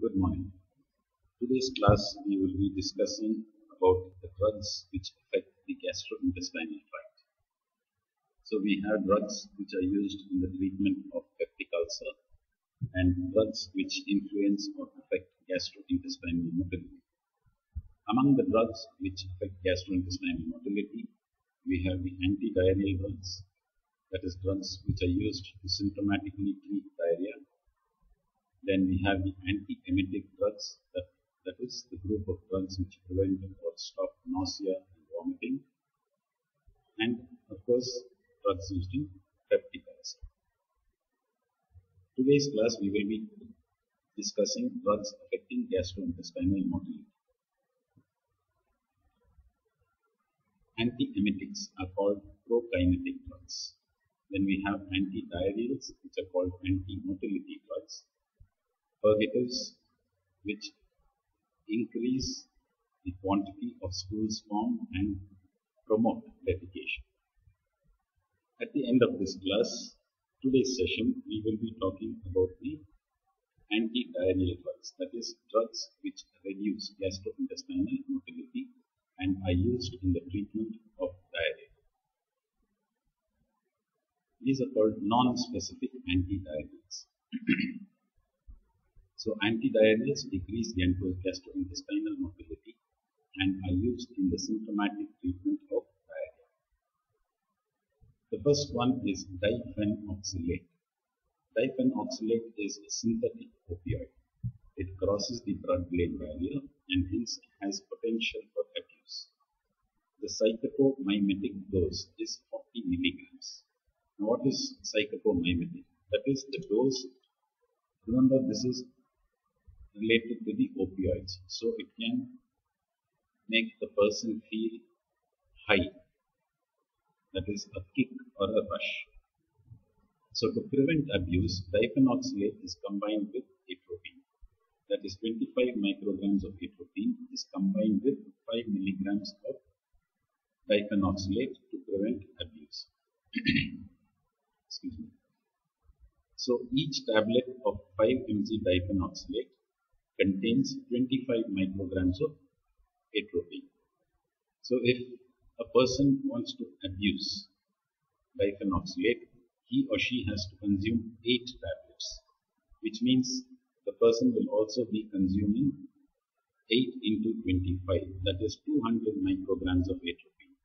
Good morning. Today's class we will be discussing about the drugs which affect the gastrointestinal tract. So we have drugs which are used in the treatment of peptic ulcer and drugs which influence or affect gastrointestinal motility. Among the drugs which affect gastrointestinal motility, we have the antidiarrheal drugs, that is drugs which are used to symptomatically treat diarrhea. Then we have the antiemetic drugs, that is the group of drugs which prevent or stop nausea and vomiting. And of course, drugs used in peptic ulcer. Today's class we will be discussing drugs affecting gastrointestinal motility. Antiemetics are called prokinetic drugs. Then we have antidiarrheals, which are called antimotility drugs. Purgatives, which increase the quantity of stools formed and promote defecation. At the end of this class, today's session, we will be talking about the antidiarrheal drugs, that is, drugs which reduce gastrointestinal motility and are used in the treatment of diarrhea. These are called non-specific antidiarrheals. So antidiarrheals decrease gastrointestinal motility and are used in the symptomatic treatment of diarrhea. The first one is difenoxylate. Difenoxylate is a synthetic opioid. It crosses the blood-brain barrier and hence has potential for abuse. The psychotomimetic dose is 40 milligrams. Now what is psychotomimetic? That is the dose. Remember, this is related to the opioids, so it can make the person feel high, that is a kick or a rush. So to prevent abuse, difenoxylate is combined with atropine, that is 25 micrograms of atropine is combined with 5 milligrams of difenoxylate to prevent abuse. Excuse me. So each tablet of 5 mg difenoxylate contains 25 micrograms of atropine. So if a person wants to abuse difenoxylate, he or she has to consume 8 tablets, which means the person will also be consuming 8 into 25, that is 200 micrograms of atropine.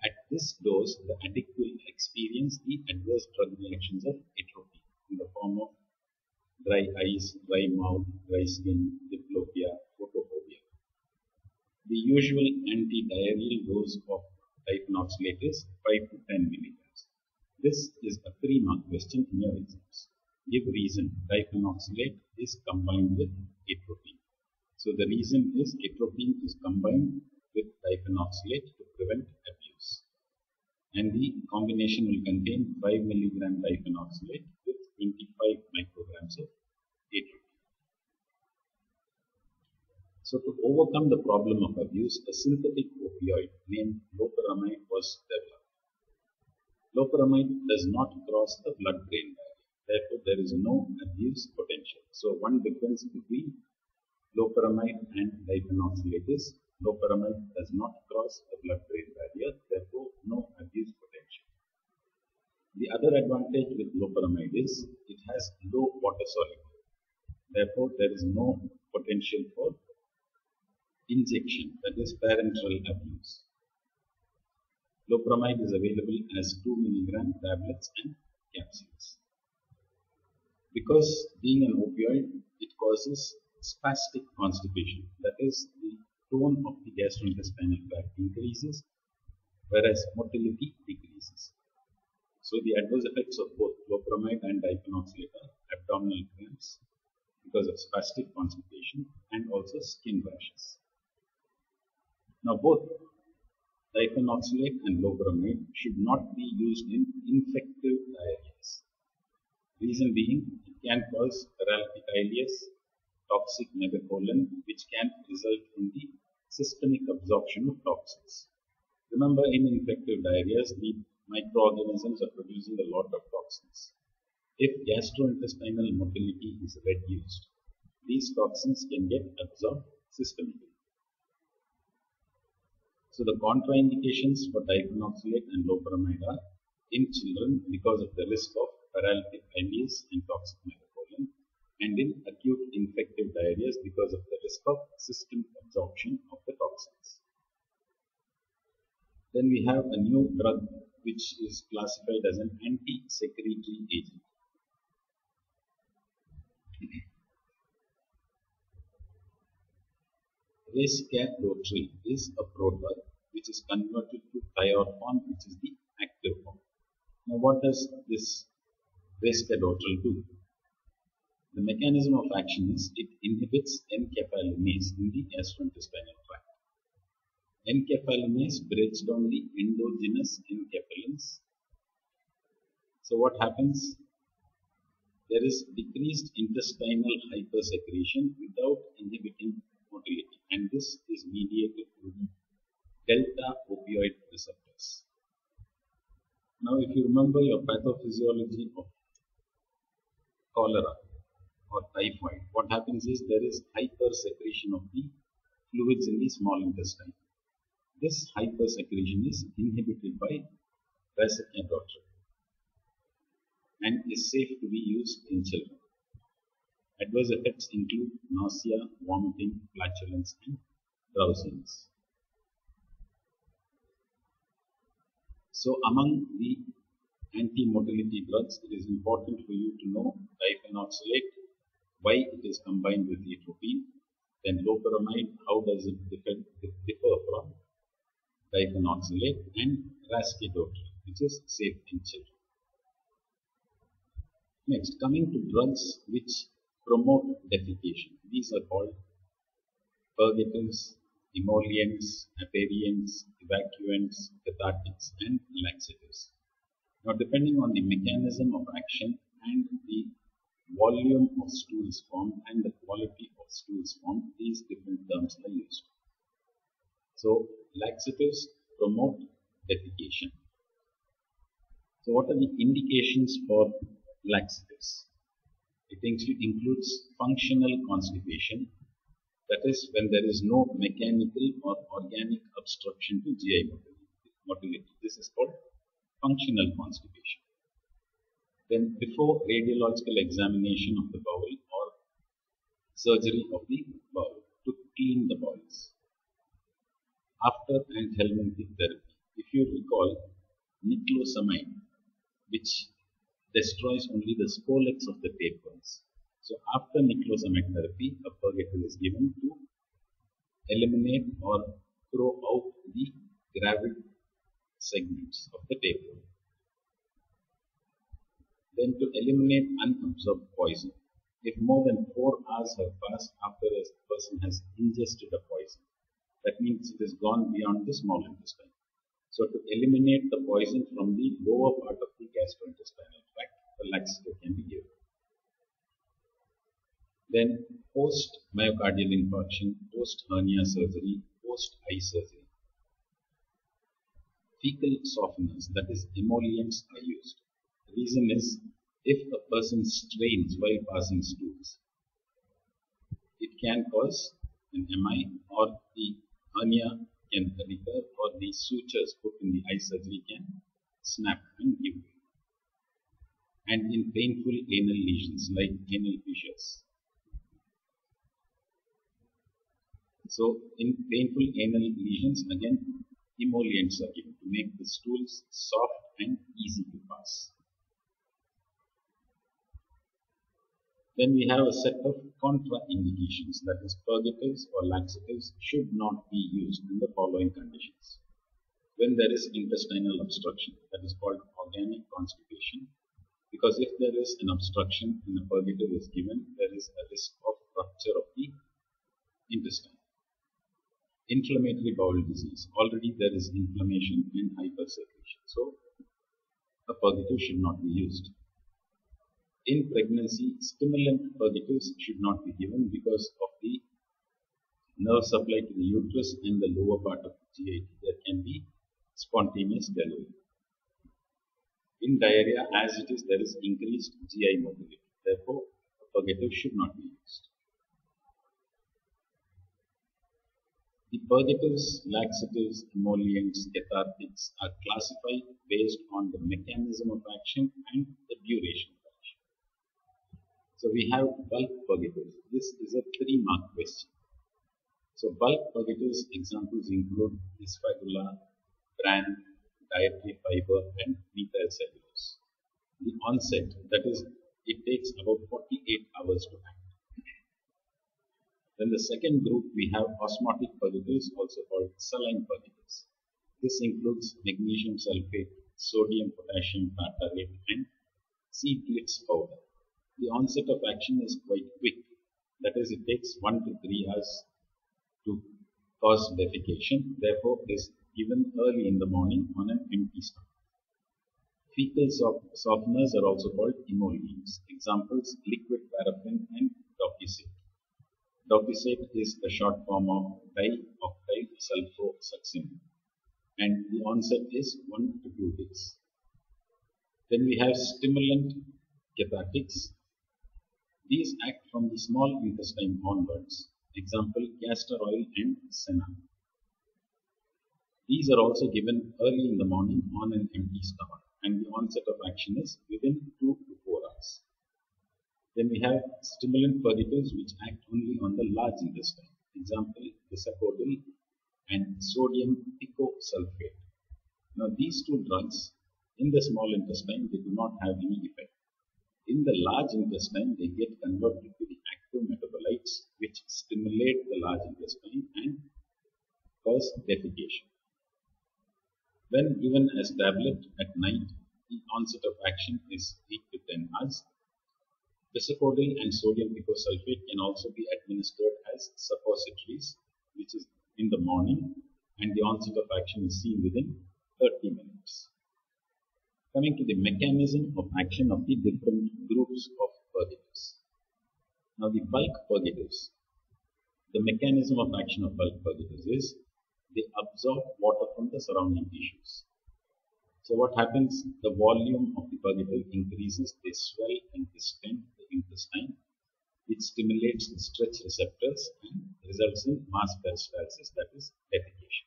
At this dose, the addict will experience the adverse drug reactions of atropine in the form of dry eyes, dry mouth, dry skin, diplopia, photophobia. The usual antidiarrheal dose of difenoxylate is 5 to 10 milligrams. This is a 3-mark question in your exams. Give reason. Difenoxylate is combined with atropine. So the reason is atropine is combined with difenoxylate to prevent abuse. And the combination will contain 5 milligram difenoxylate with 25 micrograms of atropine. So to overcome the problem of abuse, a synthetic opioid named Loperamide was developed. Loperamide does not cross the blood-brain barrier. Therefore, there is no abuse potential. So one difference between Loperamide and difenoxylate is Loperamide does not cross the blood-brain barrier. Therefore, no abuse potential. The other advantage with Loperamide is it has low water solubility. Therefore, there is no potential for injection, that is parenteral abuse. Loperamide is available as 2 milligram tablets and capsules. Because being an opioid, it causes spastic constipation, that is the tone of the gastrointestinal tract increases, whereas motility decreases. So the adverse effects of both Loperamide and difenoxylate are abdominal cramps because of spastic constipation and also skin rashes. Now both difenoxylate and Loperamide should not be used in infective diarrheas. Reason being, it can cause paralytic ileus, toxic megacolon, which can result in the systemic absorption of toxins. Remember, in infective diarrheas, the microorganisms are producing a lot of toxins. If gastrointestinal motility is reduced, the these toxins can get absorbed systemically. So the contraindications for dipenoxylate and loperamide are in children because of the risk of paralytic ileus and toxic metabolism, and in acute infective diarrheas because of the risk of systemic absorption of the toxins. Then we have a new drug which is classified as an antisecretory agent. LAXATIVES is a prodrug which is converted to thiorphan, which is the active form. Now, what does this LAXATIVES do? The mechanism of action is it inhibits enkephalinase in the gastrointestinal tract. Enkephalinase breaks down the endogenous enkephalins. So what happens? There is decreased intestinal hypersecretion without inhibiting motility, and this is mediated through the delta opioid receptors. Now, if you remember your pathophysiology of cholera or typhoid, what happens is there is hypersecretion of the fluids in the small intestine. This hypersecretion is inhibited by LAXATIVES and is safe to be used in children. Adverse effects include nausea, vomiting, flatulence, and drowsiness. So among the anti-motility drugs, it is important for you to know dipenoxylate, why it is combined with atropine, then loperamide, how does it differ from dipenoxylate, and LAXATIVES, which is safe in children. Next, coming to drugs which promote defecation. These are called purgatives, emollients, aperients, evacuants, cathartics, and laxatives. Now, depending on the mechanism of action and the volume of stools formed and the quality of stools formed, these different terms are used. So, laxatives promote defecation. So, what are the indications for laxatives? It includes functional constipation, that is when there is no mechanical or organic obstruction to GI motility. This is called functional constipation. Then before radiological examination of the bowel or surgery of the bowel to clean the bowels. After anthelmintic therapy, if you recall, niclosamide, which destroys only the scolex of the tapeworms. So after niclosamide therapy, a purgative is given to eliminate or throw out the gravid segments of the tapeworm. Then to eliminate unabsorbed poison. If more than 4 hours have passed after a person has ingested a poison, that means it has gone beyond the small intestine. So to eliminate the poison from the lower part of the gastrointestinal tract, the laxative can be given. Then post-myocardial infarction, post-hernia surgery, post-eye surgery. Fecal softeners, that is emollients, are used. The reason is, if a person strains while passing stools, it can cause an MI, or the hernia can recur, or the sutures put in the eye surgery can snap and give way. And in painful anal lesions like anal fissures. So in painful anal lesions, again, emollients are given to make the stools soft and easy to pass. Then we have a set of contraindications, that is, purgatives or laxatives should not be used in the following conditions. When there is intestinal obstruction, that is called organic constipation, because if there is an obstruction and a purgative is given, there is a risk of rupture of the intestine. Inflammatory bowel disease, already there is inflammation and hypersecretion, so a purgative should not be used. In pregnancy, stimulant purgatives should not be given because of the nerve supply to the uterus and the lower part of the GIT. There can be spontaneous delivery. In diarrhea, as it is, there is increased GI motility. Therefore, a purgative should not be used. The purgatives, laxatives, emollients, cathartics are classified based on the mechanism of action and the duration of action. So we have bulk purgatives. This is a 3-mark question. So bulk purgatives examples include isfagula, bran, dietary fiber, and methyl cellulose. The onset, that is, it takes about 48 hours to act. Then the second group we have osmotic purgatives, also called saline purgatives. This includes magnesium sulfate, sodium potassium tartrate, and seedless powder. The onset of action is quite quick. That is, it takes 1 to 3 hours to cause defecation. Therefore, it is given early in the morning on an empty stomach. Fecal softeners are also called emollients. Examples: liquid paraffin and docusate. Docusate is the short form of dioctyl sulfosuccinate, and the onset is 1 to 2 days. Then we have stimulant cathartics. These act from the small intestine onwards. Example: castor oil and senna. These are also given early in the morning on an empty stomach, and the onset of action is within 2 to 4 hours. Then we have stimulant purgatives which act only on the large intestine. Example: bisacodyl and sodium picosulfate. Now these two drugs in the small intestine, they do not have any effect. In the large intestine, they get converted to the active metabolites which stimulate the large intestine and cause defecation. When given as tablet at night, the onset of action is 8 to 10 hours. Bisacodyl and sodium picosulfate can also be administered as suppositories, which is in the morning, and the onset of action is seen within 30 minutes. Coming to the mechanism of action of the different groups of purgatives. Now the bulk purgatives. The mechanism of action of bulk purgatives is they absorb water from the surrounding tissues. So what happens? The volume of the purgative increases, they swell and distend the intestine, which stimulates the stretch receptors and results in mass peristalsis, that is defecation.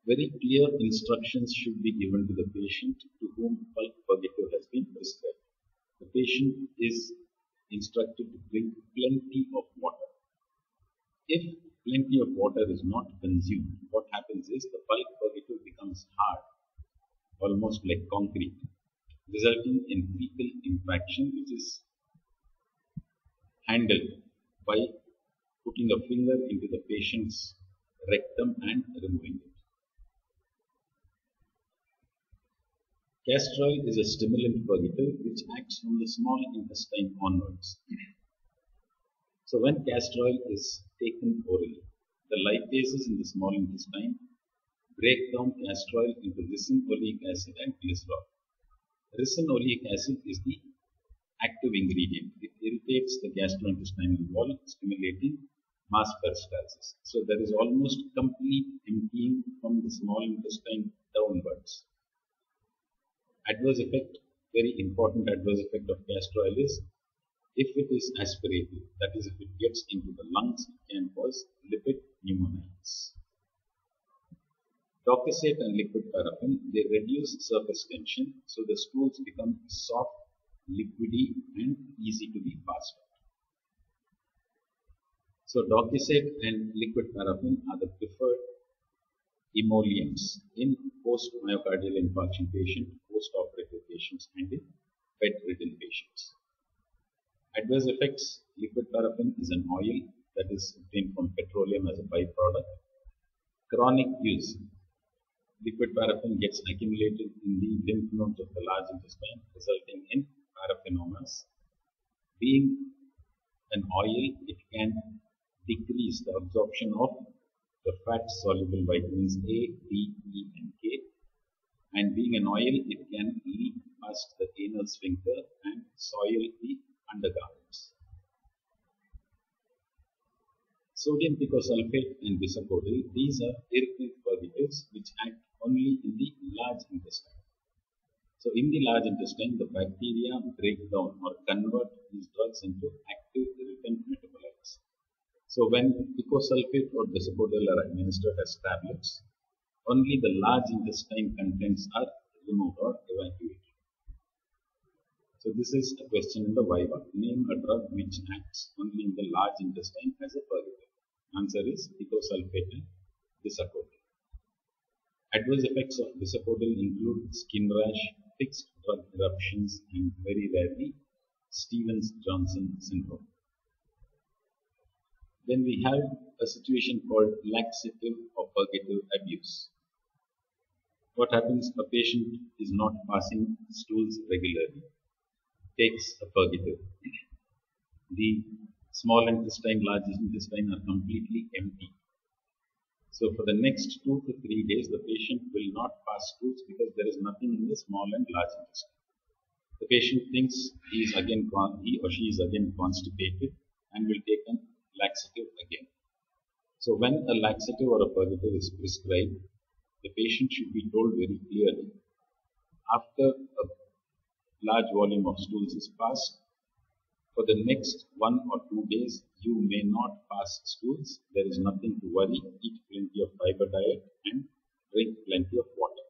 Very clear instructions should be given to the patient to whom bulk purgative has been prescribed. The patient is instructed to drink plenty of water. If plenty of water is not consumed, what happens is the bulk purgative becomes hard, almost like concrete, resulting in fecal impaction, which is handled by putting a finger into the patient's rectum and removing it. Castor oil is a stimulant purgative which acts from the small intestine onwards. So when castor oil is taken orally, the lipases in the small intestine break down castor oil into ricin-oleic acid and glycerol. Ricin-oleic acid is the active ingredient. It irritates the gastrointestinal wall, stimulating mass peristalsis. So there is almost complete emptying from the small intestine downwards. Adverse effect, very important adverse effect of castor oil is if it is aspirated, that is, if it gets into the lungs, it can cause lipid pneumonitis. Docusate and liquid paraffin, they reduce surface tension, so the stools become soft, liquidy, and easy to be passed out. So docusate and liquid paraffin are the preferred emollients in post-myocardial infarction patients, post-operative patients, and in bedridden patients. Adverse effects: liquid paraffin is an oil that is obtained from petroleum as a byproduct. Chronic use: liquid paraffin gets accumulated in the lymph nodes of the large intestine, resulting in paraffinomas. Being an oil, it can decrease the absorption of the fat-soluble vitamins A, D, E, and K. And being an oil, it can leak past the anal sphincter and soil the undergarments. Sodium picosulfate and bisacodyl, these are irritant purgatives which act only in the large intestine. So in the large intestine, the bacteria break down or convert these drugs into active irritant metabolites. So when picosulfate or bisacodyl are administered as tablets, only the large intestine contents are removed or evacuated. So this is a question in the Viva. Name a drug which acts only in the large intestine as a purgative. Answer is picosulfate and bisacodyl. Adverse effects of bisacodyl include skin rash, fixed drug eruptions, and very rarely Stevens-Johnson syndrome. Then we have a situation called laxative or purgative abuse. What happens? A patient is not passing stools regularly, takes a purgative. The small intestine, large intestine are completely empty. So for the next 2 to 3 days, the patient will not pass stools because there is nothing in the small and large intestine. The patient thinks he or she is again constipated and will take a laxative again. So when a laxative or a purgative is prescribed, the patient should be told very clearly, after a large volume of stools is passed, for the next 1 or 2 days, you may not pass stools. There is nothing to worry. Eat plenty of fiber diet and drink plenty of water.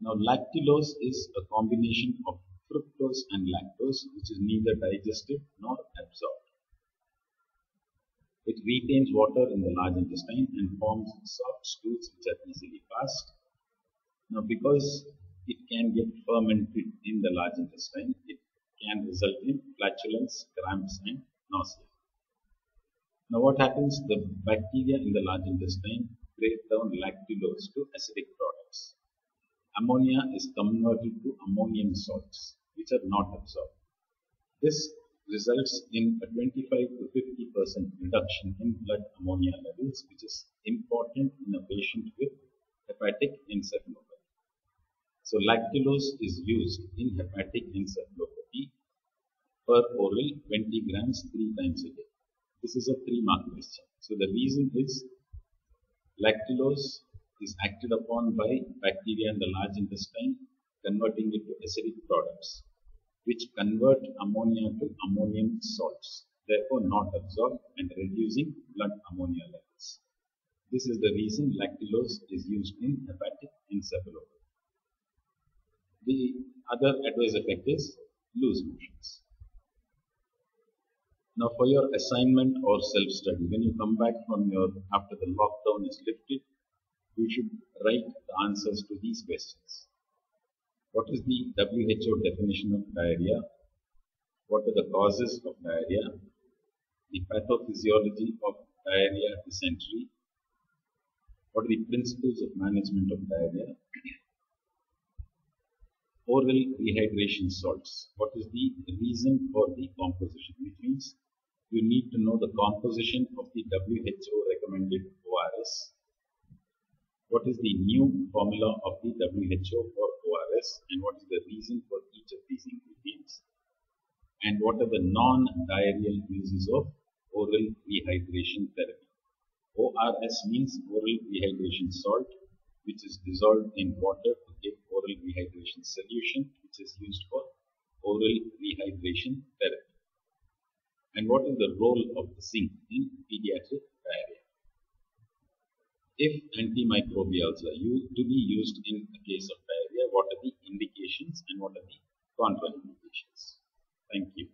Now, lactulose is a combination of fructose and lactose, which is neither digested nor absorbed. It retains water in the large intestine and forms soft stools which are easily passed. Now, because it can get fermented in the large intestine, it can result in flatulence, cramps, and nausea. Now, what happens? The bacteria in the large intestine break down lactulose to acidic products. Ammonia is converted to ammonium salts, which are not absorbed. This results in a 25 to 50% reduction in blood ammonia levels, which is important in a patient with hepatic encephalopathy. So lactulose is used in hepatic encephalopathy per oral 20 grams 3 times a day. This is a 3-mark question. So the reason is lactulose is acted upon by bacteria in the large intestine, converting it to acidic products, which convert ammonia to ammonium salts, therefore not absorbed and reducing blood ammonia levels. This is the reason lactulose is used in hepatic encephalopathy. The other adverse effect is loose motions. Now for your assignment or self-study, when you come back after the lockdown is lifted, you should write the answers to these questions. What is the WHO definition of diarrhea? What are the causes of diarrhea? The pathophysiology of diarrhea dysentery. What are the principles of management of diarrhea? Oral rehydration salts. What is the reason for the composition? Which means you need to know the composition of the WHO recommended ORS. What is the new formula of the WHO for ORS and what is the reason for each of these ingredients? And what are the non-diarrheal uses of oral rehydration therapy? ORS means oral rehydration salt, which is dissolved in water to give oral rehydration solution, which is used for oral rehydration therapy. And what is the role of the zinc in pediatric diarrhea? If antimicrobials are to be used in the case of diarrhea, what are the indications and what are the contraindications? Thank you.